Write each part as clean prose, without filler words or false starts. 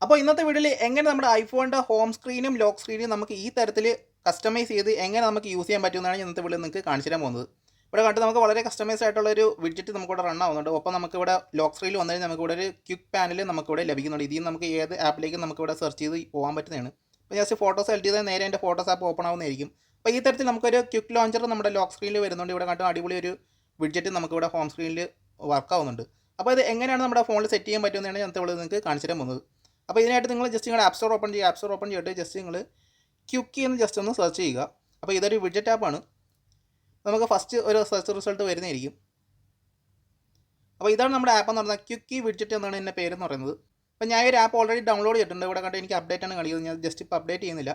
അപ്പോൾ ഇന്നത്തെ വീഡിയോയിൽ എങ്ങനെ നമ്മുടെ ഐഫോണിൻ്റെ ഹോം സ്ക്രീനും ലോക്ക് സ്ക്രീനും നമുക്ക് ഈ തരത്തിൽ കസ്റ്റമൈസ് ചെയ്ത് എങ്ങനെ നമുക്ക് യൂസ് ചെയ്യാൻ പറ്റുമെന്നാണ് ഇന്നത്തെ വീഡിയോയിൽ നിങ്ങൾക്ക് കാണിച്ചു തരാൻ പോകുന്നത്. ഇവിടെ കണ്ട് നമുക്ക് വളരെ കസ്റ്റമൈസ് ആയിട്ടുള്ള ഒരു വിഡ്ജറ്റ് നമുക്കിവിടെ റൺ ആവുന്നുണ്ട്. ഒപ്പം നമുക്കിവിടെ ലോക്ക് സ്ക്രീനിൽ വന്നു കഴിഞ്ഞാൽ നമുക്കിവിടെ ഒരു ക്വിക്ക് പാനൽ നമുക്കിവിടെ ലഭിക്കുന്നുണ്ട്. ഇതിൽ നമുക്ക് ഏത് ആപ്പിലേക്കും നമുക്കിവിടെ സെർച്ച് ചെയ്ത് പോകാൻ പറ്റുന്നതാണ്. അപ്പോൾ ജസ്റ്റ് ഫോട്ടോസ് സെലക്ട് ചെയ്താൽ നേരെ എൻ്റെ ഫോട്ടോസ് ആപ്പ് ഓപ്പൺ ആവുന്നതായിരിക്കും. അപ്പോൾ ഈ തരത്തിൽ നമുക്കൊരു ക്വിക്ക് ലോഞ്ചർ നമ്മുടെ ലോക്ക് സ്ക്രീനിൽ വരുന്നുണ്ട്. ഇവിടെ കണ്ട് അടിപൊളി ഒരു വിഡ്ജറ്റ് നമുക്കിവിടെ ഹോം സ്ക്രീനിൽ വർക്ക് ആവുന്നുണ്ട്. അപ്പോൾ ഇത് എങ്ങനെയാണ് നമ്മുടെ ഫോണിൽ സെറ്റ് ചെയ്യാൻ പറ്റുന്നതാണ് ഇന്നത്തെ വീഡിയോയിൽ നിങ്ങൾക്ക് കാണിച്ചു തരാൻ പോകുന്നത്. അപ്പോൾ ഇതിനായിട്ട് നിങ്ങൾ ജസ്റ്റ് നിങ്ങളുടെ ആപ്പ് സ്റ്റോർ ഓപ്പൺ ചെയ്യുക. ആപ്പ് സ്റ്റോർ ഓപ്പൺ ചെയ്തിട്ട് ജസ്റ്റ് നിങ്ങൾ ക്യുക്കി എന്ന് ജസ്റ്റ് ഒന്ന് സെർച്ച് ചെയ്യുക. അപ്പോൾ ഇതൊരു വിഡ്ജറ്റ് ആപ്പാണ്. നമുക്ക് ഫസ്റ്റ് ഒരു സെർച്ച് റിസൾട്ട് വരുന്നതായിരിക്കും. അപ്പോൾ ഇതാണ് നമ്മുടെ ആപ്പ് എന്ന് പറയുന്നത്. ക്യുക്കി വിഡ്ജറ്റ് എന്നാണ് എൻ്റെ പേരെന്ന് പറയുന്നത്. അപ്പോൾ ഞാൻ ഈ ഒരു ആപ്പ് ഓൾറെഡി ഡൗൺലോഡ് ചെയ്തിട്ടുണ്ട്. ഇവിടെ കണ്ട് എനിക്ക് അപ്ഡേറ്റ് ആണ് കളിക്കുന്നത്. ഞാൻ ജസ്റ്റ് ഇപ്പോൾ അപ്ഡേറ്റ് ചെയ്യുന്നില്ല.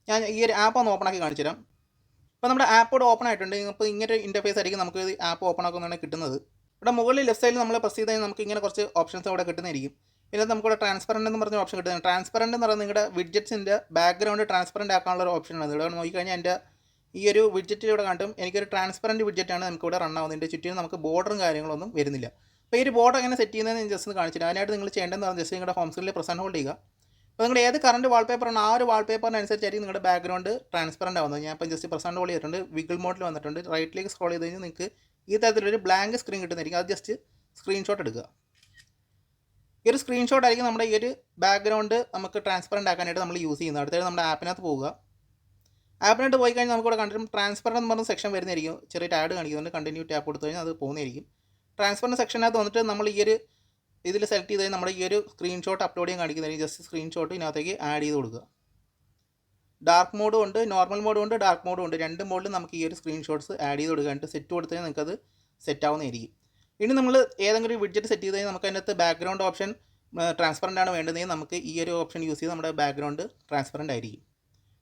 ഞാൻ ഈ ഒരു ആപ്പ് ഒന്ന് ഓപ്പൺ ആക്കി കാണിച്ചു തരാം. ഇപ്പോൾ നമ്മുടെ ആപ്പ് ഇവിടെ ഓപ്പൺ ആയിട്ടുണ്ട്. ഇപ്പോൾ ഇങ്ങനെ ഒരു ഇൻ്റർഫേസ് ആയിരിക്കും നമുക്ക് ഈ ആപ്പ് ഓപ്പൺ ആക്കുന്നതാണ് കിട്ടുന്നത്. ഇവിടെ മുകളിൽ ലെഫ്റ്റ് സൈഡിൽ നമ്മൾ പ്രസ് ചെയ്ത് കഴിഞ്ഞാൽ നമുക്ക് ഇങ്ങനെ കുറച്ച് ഓപ്ഷൻസ് ഇവിടെ കിട്ടുന്നതായിരിക്കും. പിന്നെ നമുക്കിവിടെ ട്രാൻസ്പെറൻറ്റ് എന്ന് പറഞ്ഞ ഓപ്ഷൻ കിട്ടുന്നത്. ട്രാൻസ്പെറൻറ്റ് എന്ന് പറയുന്നത് നിങ്ങളുടെ വിഡ്ജറ്റ്സിൻ്റെ ബാക്ക്ഗ്രൗണ്ട് ട്രാൻസ്പെറൻറ്റ് ആക്കാനുള്ള ഒരു ഓപ്ഷനാണ്. ഇവിടെ നോക്കിക്കഴിഞ്ഞാൽ എൻ്റെ ഈ ഒരു വിഡ്ജറ്റിൽ ഇവിടെ കണ്ടും എനിക്കൊരു ട്രാൻസ്പെറൻറ്റ് വിഡ്ജറ്റാണ് നമുക്കിവിടെ റൺ ആവുന്നത്. ഇതിൻ്റെ ചുറ്റും നമുക്ക് ബോർഡറും കാര്യങ്ങളൊന്നും വരുന്നില്ല. അപ്പോൾ ഈ ഒരു ബോർഡർ എങ്ങനെ സെറ്റ് ചെയ്യുന്നതെന്ന് ഞാൻ ജസ്റ്റ് ഒന്ന് കാണിച്ചില്ല. അതിനായിട്ട് നിങ്ങൾ ചെയ്യേണ്ടതെന്ന് പറഞ്ഞാൽ ജസ്റ്റ് നിങ്ങളുടെ ഹോം സ്ക്രീനിൽ പ്രസ് ഹോൾഡ് ചെയ്യുക. അപ്പോൾ നിങ്ങൾ ഏത് കറണ്ട് വാൾപേപ്പറാണ് ആ ഒരു വാൾപേപ്പറിനനുസരിച്ചായിരിക്കും നിങ്ങളുടെ ബാക്ക്ഗ്രൗണ്ട് ട്രാൻസ്പെറൻറ്റ് ആവുന്നത്. ഞാൻ ഇപ്പം ജസ്റ്റ് പ്രസ് ഹോൾഡ് ചെയ്തിട്ടുണ്ട്. വിഗിൾ മോഡിൽ വന്നിട്ടുണ്ട്. റൈറ്റിലേക്ക് സ്ക്രോൾ ചെയ്ത് കഴിഞ്ഞാൽ നിങ്ങൾക്ക് ഈ തരത്തിലൊരു ബ്ലാങ്ക് സ്ക്രീൻ കിട്ടുന്നതായിരിക്കും. അത് ജസ്റ്റ് സ്ക്രീൻഷോട്ട് എടുക്കുക. ഈ ഒരു സ്ക്രീൻഷോട്ട് ആയിരിക്കും നമ്മുടെ ഈ ഒരു ബാക്ക്ഗ്രൗണ്ട് നമുക്ക് ട്രാൻസ്പെറൻറ്റ് ആക്കാനായിട്ട് നമ്മൾ യൂസ് ചെയ്യുന്നത്. അടുത്തത് നമ്മുടെ ആപ്പിനകത്ത് പോവുക. ആപ്പിനകത്ത് പോയി കഴിഞ്ഞാൽ നമുക്കിവിടെ കണ്ടിട്ടും ട്രാൻസ്പെറൻറ്റ് എന്ന് പറഞ്ഞ സെക്ഷൻ വരുന്നതായിരിക്കും. ചെറിയ ടാഡ് കാണിക്കുന്നുണ്ട്. കണ്ടിന്യൂ ടാപ്പ് കൊടുത്തു കഴിഞ്ഞാൽ അത് പോകുന്നതായിരിക്കും. ട്രാൻസ്പെറൻറ്റ് സെക്ഷനകത്ത് വന്നിട്ട് നമ്മൾ ഈ ഒരു ഇതിൽ സെലക്ട് ചെയ്ത് കഴിഞ്ഞാൽ നമ്മുടെ ഈ ഒരു സ്ക്രീൻഷോട്ട് അപ്ലോഡ് ചെയ്യാൻ കാണിക്കുന്നതായിരിക്കും. ജസ്റ്റ് സ്ക്രീൻഷോട്ട് ഇതിനകത്തേക്ക് ആഡ് ചെയ്ത് കൊടുക്കുക. ഡാർക്ക് മോഡും ഉണ്ട്, നോർമൽ മോഡും ഉണ്ട്, ഡാർക്ക് മോഡും ഉണ്ട്. രണ്ട് മോഡിൽ നമുക്ക് ഈ ഒരു സ്ക്രീൻഷോട്ട്സ് ആഡ് ചെയ്ത് കൊടുക്കുക. എന്നിട്ട് സെറ്റ് കൊടുത്തു കഴിഞ്ഞാൽ നിങ്ങൾക്കത് സെറ്റ് ആവുന്നതായിരിക്കും. ഇനി നമ്മൾ ഏതെങ്കിലും ഒരു വിഡ്ജറ്റ് സെറ്റ് ചെയ്ത് കഴിഞ്ഞാൽ നമുക്ക് അതിനകത്ത് ബാക്ക്ഗ്രൗണ്ട് ഓപ്ഷൻ ട്രാൻസ്പെറൻ്റ് ആണ് വേണ്ടതെങ്കിൽ നമുക്ക് ഈ ഒരു ഓപ്ഷൻ യൂസ് ചെയ്ത് നമ്മുടെ ബാക്ക്ഗ്രൗണ്ട് ട്രാൻസ്പെറൻ്റ് ആയിരിക്കും.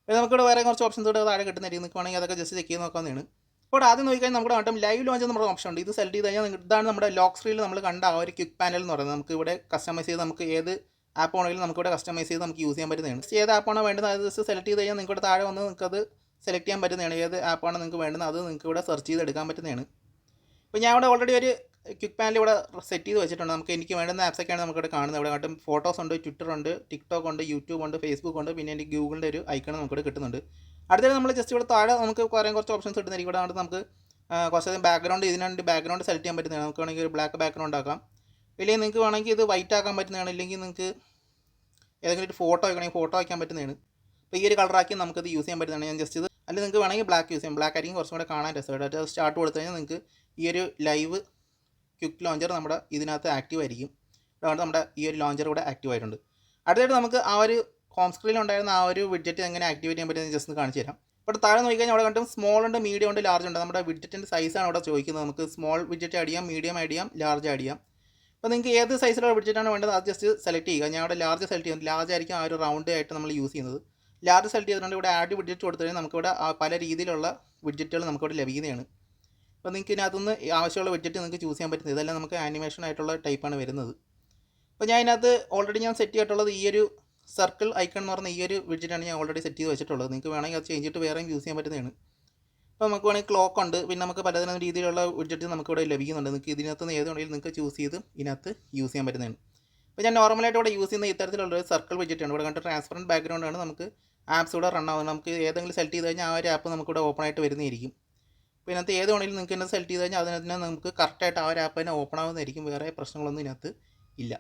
അപ്പോൾ നമുക്കിവിടെ വേറെ കുറച്ച് ഓപ്ഷൻസ് ഇവിടെ താഴെ കിട്ടുന്നതായിരിക്കും. നിങ്ങൾക്ക് വേണമെങ്കിൽ അതൊക്കെ ജസ്റ്റ് ചെക്ക് ചെയ്ത് നോക്കാവുന്നതാണ്. ഇപ്പോൾ ആദ്യം നോക്കിക്കഴിഞ്ഞാൽ നമ്മുടെ കണ്ടും ലൈവ് ലോഞ്ച് എന്ന് പറഞ്ഞ ഓപ്ഷൻ ഉണ്ട്. ഇത് സെലക്ട് ചെയ്ത് കഴിഞ്ഞാൽ ഇതാണ് നമ്മുടെ ലോക്ക് സ്ക്രീനിൽ നമ്മൾ കണ്ട ആ ഒരു ക്വിക്ക് പാനൽ എന്ന് പറയുന്നത്. നമുക്ക് ഇവിടെ കസ്റ്റമൈസ് ചെയ്ത് നമുക്ക് ഏത് ആപ്പ് ആണെങ്കിലും നമുക്കിവിടെ കസ്റ്റമൈസ് ചെയ്ത് നമുക്ക് യൂസ് ചെയ്യാൻ പറ്റുന്നതാണ്. ഏത് ആപ്പാണോ വേണ്ടത് അത് ജസ്റ്റ് സെലക്ട് ചെയ്ത് കഴിഞ്ഞാൽ നിങ്ങൾക്ക് താഴെ വന്ന് നിങ്ങൾക്കത് സെലക്ട് ചെയ്യാൻ പറ്റുന്നതാണ്. ഏത് ആപ്പാണ് നിങ്ങൾക്ക് വേണ്ടത് അത് നിങ്ങൾക്ക് ഇവിടെ സെർച്ച് ചെയ്ത് എടുക്കാൻ പറ്റുന്നതാണ്. ഇപ്പോൾ ഞാൻ ഇവിടെ ഓൾറെഡി ഒരു ക്വിക്ക് പാനൽ ഇവിടെ സെറ്റ് ചെയ്ത് വെച്ചിട്ടുണ്ട്. നമുക്ക് എനിക്ക് വേണ്ടുന്ന ആപ്സൊക്കെയാണ് നമുക്കിവിടെ കാണുന്നത്. ഇവിടെ കാട്ടും ഫോട്ടോസ് ഉണ്ട്, ട്വിറ്റർ ഉണ്ട്, ടിക്ടോക്ക് ഉണ്ട്, യൂട്യൂബ് ഉണ്ട്, ഫേസ്ബുക്ക് ഉണ്ട്, പിന്നെ എനിക്ക് ഗൂഗിളിൻ്റെ ഒരു ഐക്കൺ നമുക്കിവിടെ കിട്ടുന്നുണ്ട്. അടുത്തത് നമ്മൾ ജസ്റ്റ് ഇവിടെ താഴെ നമുക്ക് കുറച്ച് ഓപ്ഷൻസ് കിട്ടുന്നതായിരിക്കും. ഇവിടെ നമുക്ക് കുറച്ചധികം ബാക്ക്ഗ്രൗണ്ട് ഇതിനുണ്ട്. ബാക്ക്ഗ്രൗണ്ട് സെലക്ട് ചെയ്യാൻ പറ്റുന്നതാണ്. നമുക്ക് വേണമെങ്കിൽ ഒരു ബ്ലാക്ക് ബാക്ക്ഗ്രൗണ്ട് ആക്കാം. ഇല്ലെങ്കിൽ നിങ്ങൾക്ക് വേണമെങ്കിൽ ഇത് വൈറ്റ് ആക്കാൻ പറ്റുന്നതാണ്. ഇല്ലെങ്കിൽ നിങ്ങൾക്ക് ഏതെങ്കിലും ഒരു ഫോട്ടോ വയ്ക്കണമെങ്കിൽ ഫോട്ടോ വയ്ക്കാൻ പറ്റുന്നതാണ്. അപ്പോൾ ഈ ഒരു കളറാക്കി നമുക്കത് യൂസ് ചെയ്യാൻ പറ്റുന്നതാണ്. ഞാൻ ജസ്റ്റ് ഇത് അല്ലെങ്കിൽ നിങ്ങൾക്ക് വേണമെങ്കിൽ ബ്ലാക്ക് യൂസ് ചെയ്യാം. ബ്ലാക്ക് ആയിരിക്കും കുറച്ചും കൂടെ കാണാൻ രസമായിട്ട്. അത് സ്റ്റാർട്ട് കൊടുത്തു കഴിഞ്ഞാൽ നിങ്ങൾക്ക് ഈ ഒരു ലൈവ് ക്വിക്ക് ലോഞ്ചർ നമ്മുടെ ഇതിനകത്ത് ആക്റ്റീവ് ആയിരിക്കും. അതുകൊണ്ട് നമ്മുടെ ഈ ഒരു ലോഞ്ചർ ഇവിടെ ആക്റ്റീവ് ആയിട്ടുണ്ട്. അടുത്തായിട്ട് നമുക്ക് ആ ഒരു ഹോം സ്ക്രീനിൽ ഉണ്ടായിരുന്ന ആ ഒരു വിഡ്ജറ്റ് എങ്ങനെ ആക്ടിവേറ്റ് ചെയ്യാൻ പറ്റുമെന്ന് ജസ്റ്റ് ഒന്ന് കാണിച്ചു തരാം. ഇവിടെ താഴെ നോക്കിക്കഴിഞ്ഞാൽ അവിടെ കണ്ടും സ്മോൾ ഉണ്ട്, മീഡിയം ഉണ്ട്, ലാർജ് ഉണ്ട്. നമ്മുടെ വിഡ്ജറ്റിൻ്റെ സൈസാണ് അവിടെ ചോദിക്കുന്നത്. നമുക്ക് സ്മോൾ വിഡ്ജറ്റ് ആഡ് ചെയ്യാം, മീഡിയം ആഡ് ചെയ്യാം, ലാർജ് ആഡ് ചെയ്യാം. അപ്പോൾ നിങ്ങൾക്ക് ഏത് സൈസിലുള്ള വിഡ്ജറ്റാണ് വേണ്ടത് അത് ജസ്റ്റ് സെലക്ട് ചെയ്യുക. ഞാൻ അവിടെ ലാർജ് സെലക്ട് ചെയ്യുന്നത്. ലാർജ് ആയിരിക്കും ആ ഒരു റൗണ്ട് ആയിട്ട് നമ്മൾ യൂസ് ചെയ്യുന്നത്. ലാർജ് സെലക്ട് ചെയ്തിട്ടുണ്ട്. ഇവിടെ ആഡ് വിഡ്ജറ്റ് കൊടുത്തു കഴിഞ്ഞാൽ നമുക്കിവിടെ പല രീതിയിലുള്ള വിഡ്ജറ്റുകൾ നമുക്കിവിടെ ലഭിക്കുന്നതാണ്. അപ്പോൾ നിങ്ങൾക്ക് ഇതിനകത്തുനിന്ന് ആവശ്യമുള്ള വിഡ്ജറ്റ് നിങ്ങൾക്ക് ചൂസ് ചെയ്യാൻ പറ്റുന്നത്. ഇതെല്ലാം നമുക്ക് ആനിമേഷൻ ആയിട്ടുള്ള ടൈപ്പാണ് വരുന്നത്. അപ്പോൾ ഞാൻ ഇതിനകത്ത് ഓൾറെഡി ഞാൻ സെറ്റ് ചെയ്തിട്ടുള്ളത് ഈ ഒരു സർക്കിൾ ഐക്കൺ എന്ന് പറഞ്ഞ ഈ ഒരു വിഡ്ജറ്റാണ് ഞാൻ ഓൾറെഡി സെറ്റ് ചെയ്ത് വെച്ചിട്ടുള്ളത്. നിങ്ങൾക്ക് വേണമെങ്കിൽ അത് ചേഞ്ച് ചെയ്തിട്ട് വേറെയും യൂസ് ചെയ്യാൻ പറ്റുന്നതാണ്. അപ്പോൾ നമുക്ക് വേണമെങ്കിൽ ക്ലോക്ക് ഉണ്ട്, പിന്നെ നമുക്ക് പലതരം രീതിയിലുള്ള വിഡ്ജറ്റ് നമുക്കിവിടെ ലഭിക്കുന്നുണ്ട്. നിങ്ങൾക്ക് ഇതിനകത്ത് നിന്ന് ഏതുണ്ടെങ്കിലും നിങ്ങൾക്ക് ചൂസ് ചെയ്ത് ഇതിനകത്ത് യൂസ് ചെയ്യാൻ പറ്റുന്നതാണ്. അപ്പോൾ ഞാൻ നോർമലായിട്ട് ഇവിടെ യൂസ് ചെയ്യുന്ന ഇത്തരത്തിലുള്ളൊരു സർക്കിൾ വിഡ്ജറ്റാണ്. ഇവിടെ കണ്ട് ട്രാൻസ്പെറൻറ്റ് ബാക്ക്ഗ്രൗണ്ടാണ് നമുക്ക് ആപ്സ് ഇവിടെ റൺ ആവുന്നത്. നമുക്ക് ഏതെങ്കിലും സെലക്ട് ചെയ്ത് കഴിഞ്ഞാൽ ആ ഒരു ആപ്പ് നമുക്കിവിടെ ഓപ്പൺ ആയിട്ട് വരുന്നതായിരിക്കും. അപ്പോൾ ഇതിനകത്ത് ഏത് വേണമെങ്കിലും നിങ്ങൾക്ക് തന്നെ സെലക്ട് ചെയ്ത് കഴിഞ്ഞാൽ അതിനകത്ത് നമുക്ക് കറക്റ്റായിട്ട് ആ ഒരു ആപ്പ് തന്നെ ഓപ്പൺ ആവുന്നതായിരിക്കും. വേറെ പ്രശ്നങ്ങളൊന്നും ഇതിനകത്ത് ഇല്ല.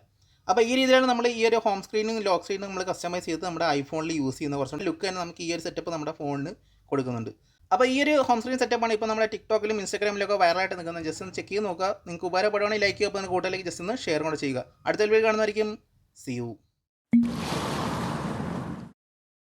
അപ്പോൾ ഈ രീതിയിലാണ് നമ്മൾ ഈ ഒരു ഹോം സ്ക്രീനും ലോക്ക് സ്ക്രീനും നമ്മൾ കസ്റ്റമൈസ് ചെയ്ത് നമ്മുടെ ഐഫോണിൽ യൂസ് ചെയ്യുന്ന കുറച്ചുകൂടി ലുക്ക് തന്നെ നമുക്ക് ഈ ഒരു സെറ്റപ്പ് നമ്മുടെ ഫോണിന് കൊടുക്കുന്നുണ്ട്. അപ്പോൾ ഈ ഒരു ഹോം സ്ക്രീൻ സെറ്റപ്പാണ് ഇപ്പോൾ നമ്മുടെ ടിക്ടോക്കിലും ഇൻസ്റ്റാഗ്രാമിലൊക്കെ വൈറലായിട്ട് നിൽക്കുന്നത്. ജസ്റ്റ് ഒന്ന് ചെക്ക് ചെയ്ത് നോക്കുക. നിങ്ങൾക്ക് ഉപകാരപ്പെടുവാണെങ്കിൽ ലൈക്ക് ചെയ്യുക. അപ്പോൾ കൂട്ടുകാരിലേക്ക് ജസ്റ്റ് ഒന്ന് ഷെയർ കൂടെ ചെയ്യുക. അടുത്ത വീഡിയോ കാണുന്നതായിരിക്കും. See you.